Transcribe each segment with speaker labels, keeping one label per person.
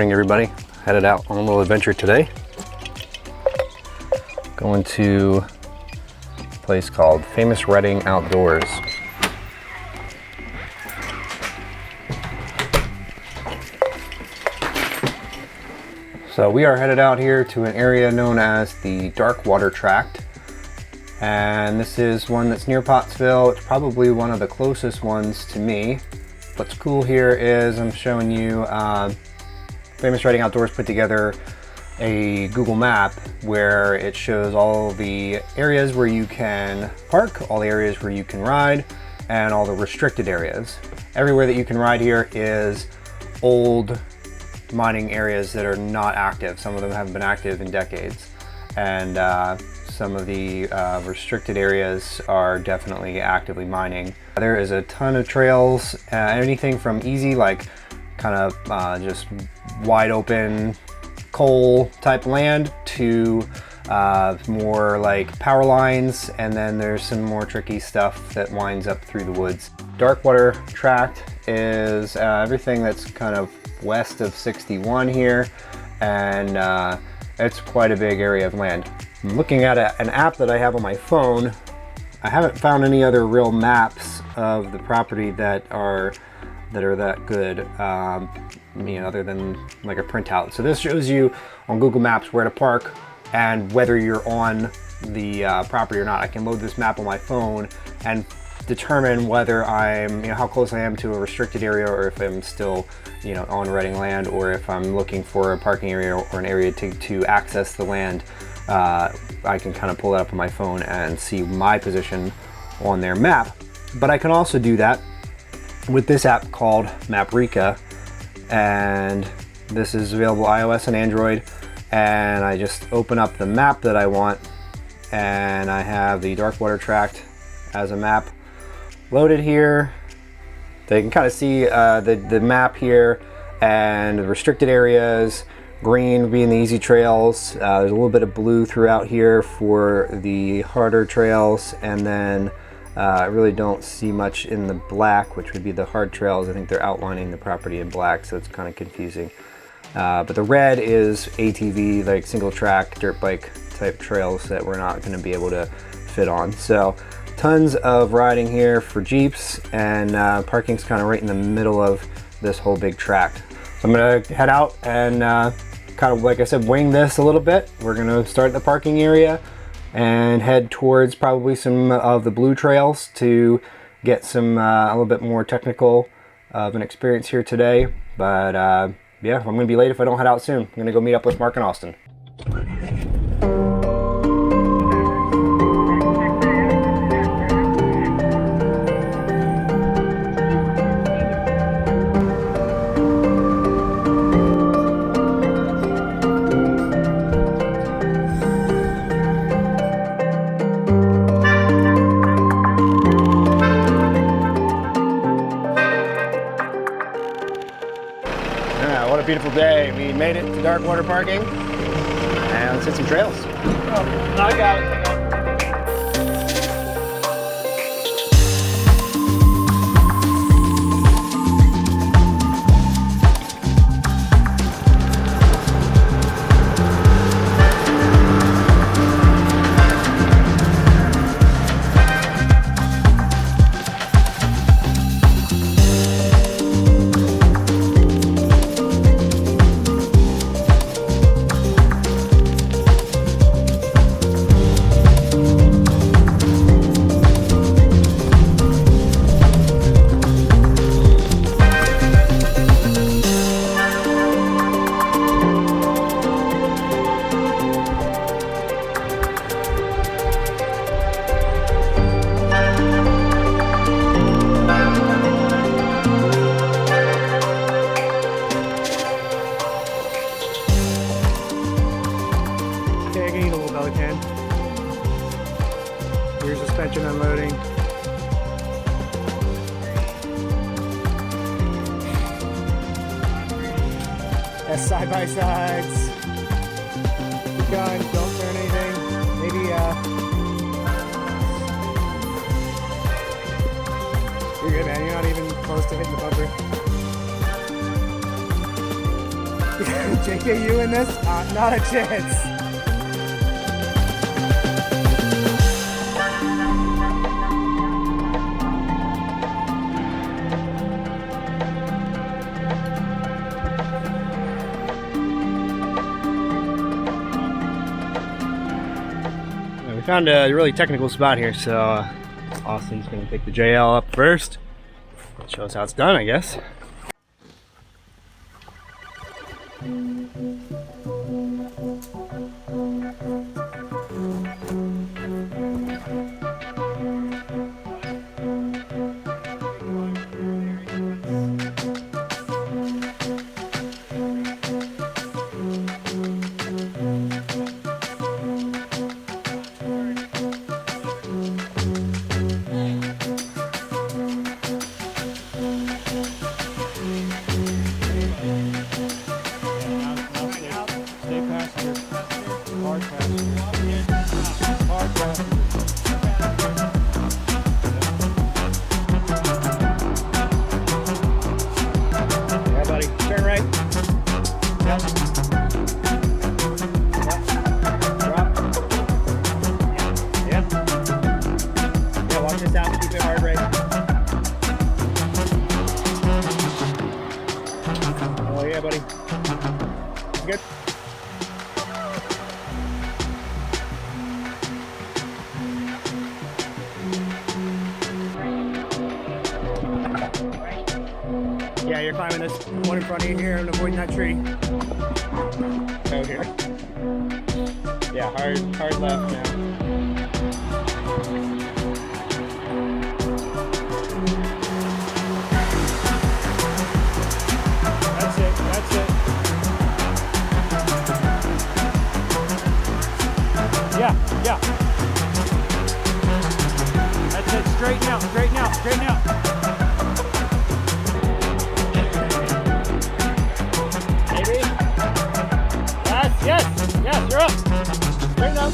Speaker 1: morning, everybody. Headed out on a little adventure today. Going to a place called Famous Reading Outdoors. So we are headed out here to an area known as the Dark Water Tract. And this is one that's near Pottsville. It's probably one of the closest ones to me. What's cool here is I'm showing you Famous Reading Outdoors put together a Google map where it shows all the areas where you can park, all the areas where you can ride, and all the restricted areas. Everywhere that you can ride here is old mining areas that are not active. Some of them haven't been active in decades. And some of the restricted areas are definitely actively mining. There is a ton of trails, anything from easy, like kind of just wide open coal type land, to more like power lines, and then there's some more tricky stuff that winds up through the woods. Dark Water Tract is everything that's kind of west of 61 here, and it's quite a big area of land. I'm looking at an app that I have on my phone. I haven't found any other real maps of the property that are that good, other than like a printout. So this shows you on Google Maps where to park and whether you're on the property or not. I can load this map on my phone and determine whether I'm, how close I am to a restricted area, or if I'm still, on Reading land, or if I'm looking for a parking area or an area to access the land. I can kind of pull that up on my phone and see my position on their map. But I can also do that with this app called Maprika, and this is available iOS and Android. And I just open up the map that I want, and I have the Dark Water Tract as a map loaded here. They can kind of see the map here, and the restricted areas. Green being the easy trails. There's a little bit of blue throughout here for the harder trails, and then I really don't see much in the black, which would be the hard trails. I think they're outlining the property in black, so it's kind of confusing. But the red is ATV, like single track, dirt bike type trails that we're not going to be able to fit on. So tons of riding here for Jeeps, and parking's kind of right in the middle of this whole big tract. So I'm going to head out and kind of, like I said, wing this a little bit. We're going to start at the parking area and head towards probably some of the blue trails to get some a little bit more technical of an experience here today. But yeah, I'm going to be late if I don't head out soon. I'm going to go meet up with Mark and Austin. What a beautiful day. We made it to Dark Water Parking, and let's hit some trails.
Speaker 2: Oh, I got it. Rear suspension unloading. That's side by sides. Keep going, don't turn anything. Maybe you're good, man. You're not even close to hitting the bumper. JKU in this? Not a chance.
Speaker 3: We found a really technical spot here, so Austin's gonna take the JL up first. Show us how it's done, I guess.
Speaker 2: Yeah, you're climbing this one in front of you here and avoiding that tree.
Speaker 3: Go here. Yeah, hard left now.
Speaker 2: That's it, that's it. Yeah, yeah. That's it, straighten out, straighten out, straighten out. Yes, yes, you're up. Straighten up.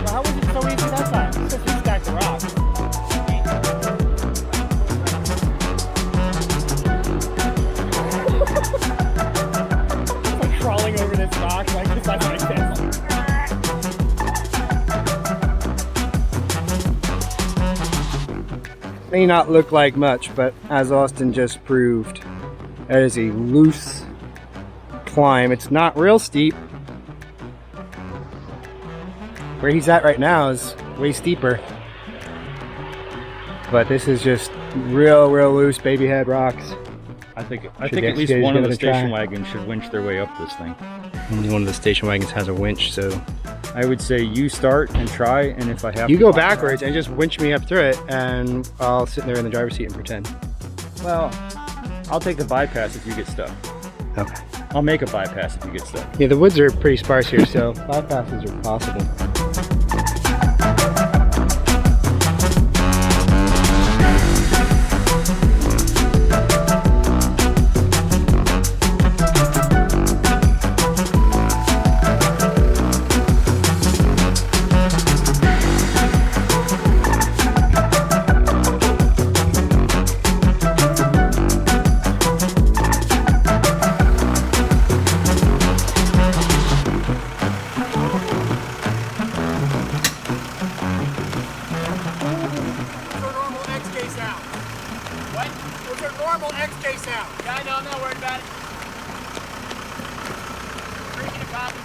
Speaker 2: How was it so easy that time? It's just you stacked the rocks. It's like crawling over this rock like this.
Speaker 3: May not look like much, but as Austin just proved, that is a loose climb. It's not real steep. Where he's at right now is way steeper. But this is just real loose baby head rocks.
Speaker 4: I think at least one of the station wagons should winch their way up this thing.
Speaker 3: And one of the station wagons has a winch, so
Speaker 4: I would say you start and try, and if I have
Speaker 3: you
Speaker 4: to
Speaker 3: go backwards and just winch me up through it, and I'll sit there in the driver's seat and pretend.
Speaker 4: Well, I'll take the bypass if you get stuck.
Speaker 3: Okay.
Speaker 4: I'll make a bypass if you get stuck.
Speaker 3: Yeah, the woods are pretty sparse here, so bypasses are possible.
Speaker 2: Yeah, I know, I'm not worried about it. Drinking a coffee.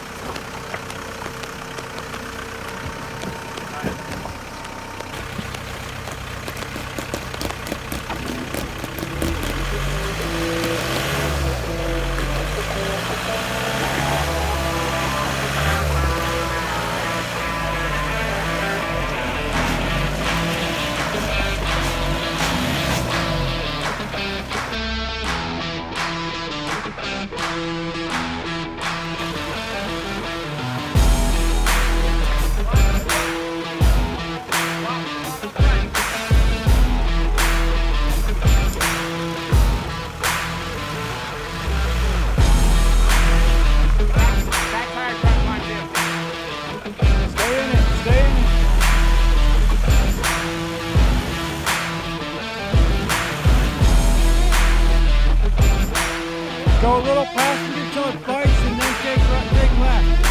Speaker 2: Go a little passenger till it bites and then take left.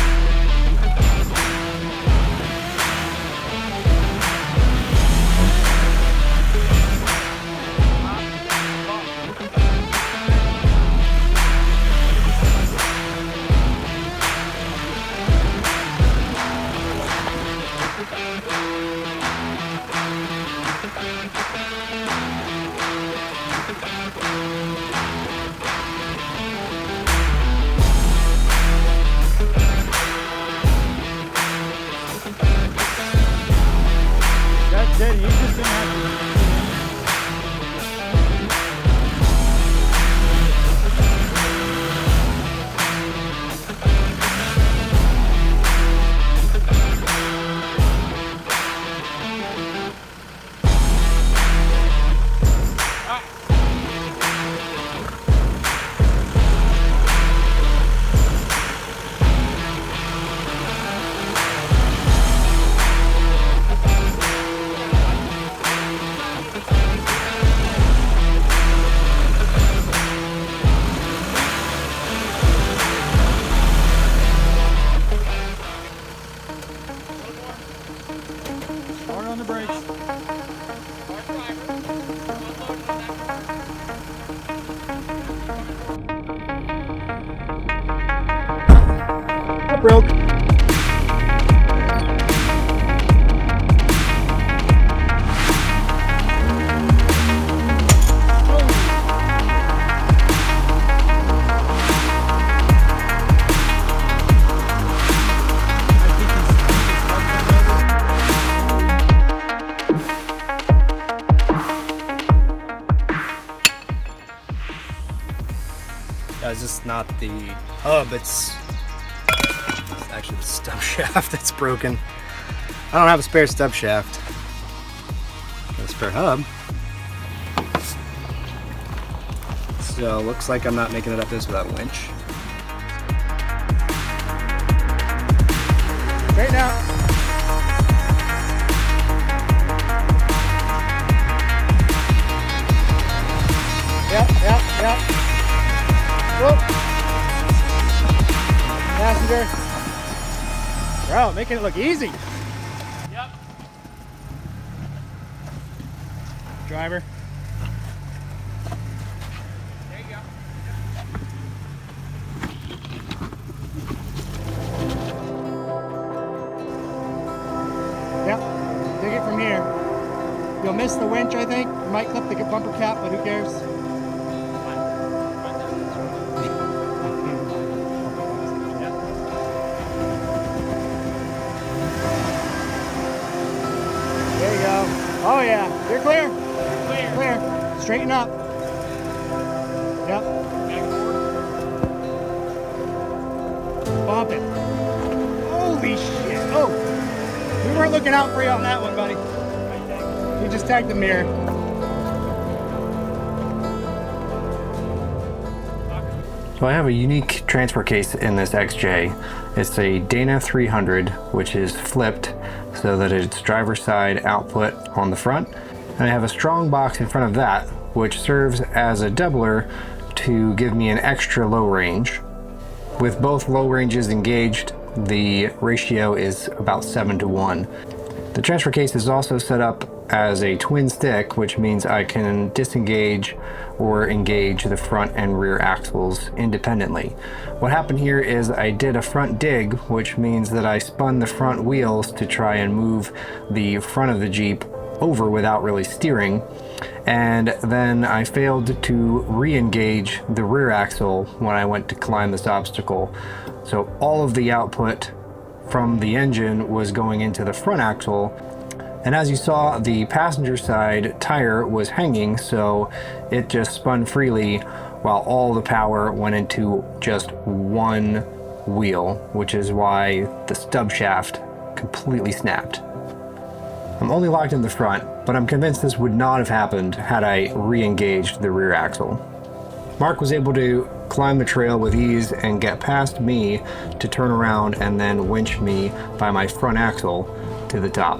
Speaker 2: That's it. You're just gonna have to. Hard on the brakes.
Speaker 3: It broke. Guys, this is not the hub, it's actually the stub shaft that's broken. I don't have a spare stub shaft. Got a spare hub. So looks like I'm not making it up this without a winch.
Speaker 2: Straighten out. Yep. Whoop. Passenger. Bro, making it look easy. Yep. Driver. There you go. Yep. Dig it from here. You'll miss the winch, I think. You might clip the bumper cap, but who cares? There you go. Oh yeah, you're clear. Clear. Straighten up. Yep. Bump it. Holy shit. Oh, we weren't looking out for you on that one, buddy. You just tagged the mirror.
Speaker 1: So I have a unique transfer case in this XJ. It's a Dana 300, which is flipped so that it's driver's side output on the front. And I have a strong box in front of that, which serves as a doubler to give me an extra low range. With both low ranges engaged, the ratio is about 7-to-1. The transfer case is also set up as a twin stick, which means I can disengage or engage the front and rear axles independently. What happened here is I did a front dig, which means that I spun the front wheels to try and move the front of the Jeep over without really steering, and then I failed to re-engage the rear axle when I went to climb this obstacle. So all of the output from the engine was going into the front axle, and as you saw, the passenger side tire was hanging, so it just spun freely while all the power went into just one wheel, which is why the stub shaft completely snapped. I'm only locked in the front, but I'm convinced this would not have happened had I re-engaged the rear axle. Mark was able to climb the trail with ease and get past me to turn around and then winch me by my front axle to the top.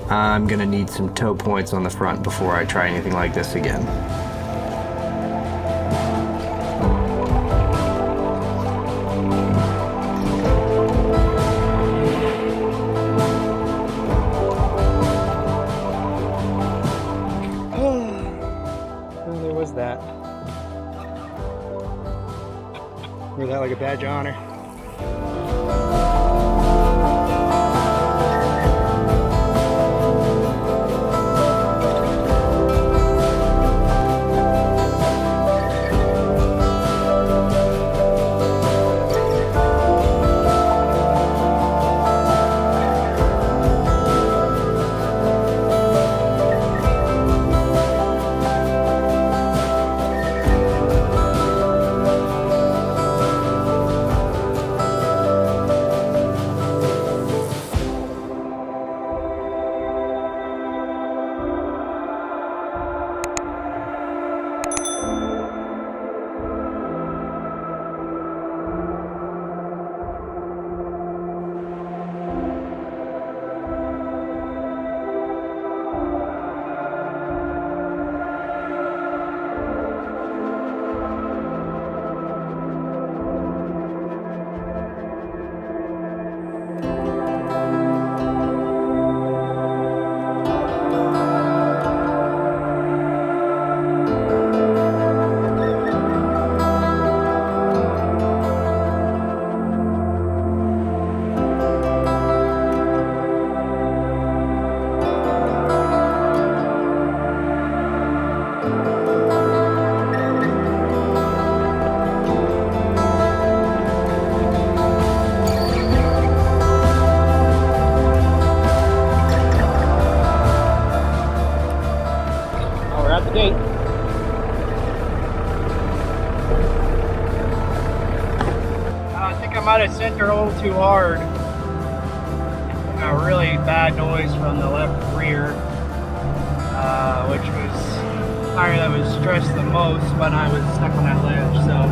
Speaker 1: I'm gonna need some toe points on the front before I try anything like this again.
Speaker 2: Wear that like a badge of honor. Gate. I think I might have sent her a little too hard. A really bad noise from the left rear, which was the tire that was stressed the most when I was stuck on that ledge. So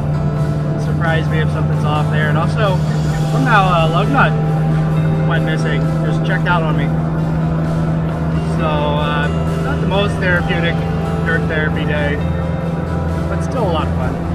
Speaker 2: it surprised me if something's off there. And also, somehow a lug nut went missing. Just checked out on me. So not the most therapeutic dirt therapy day, but still a lot of fun.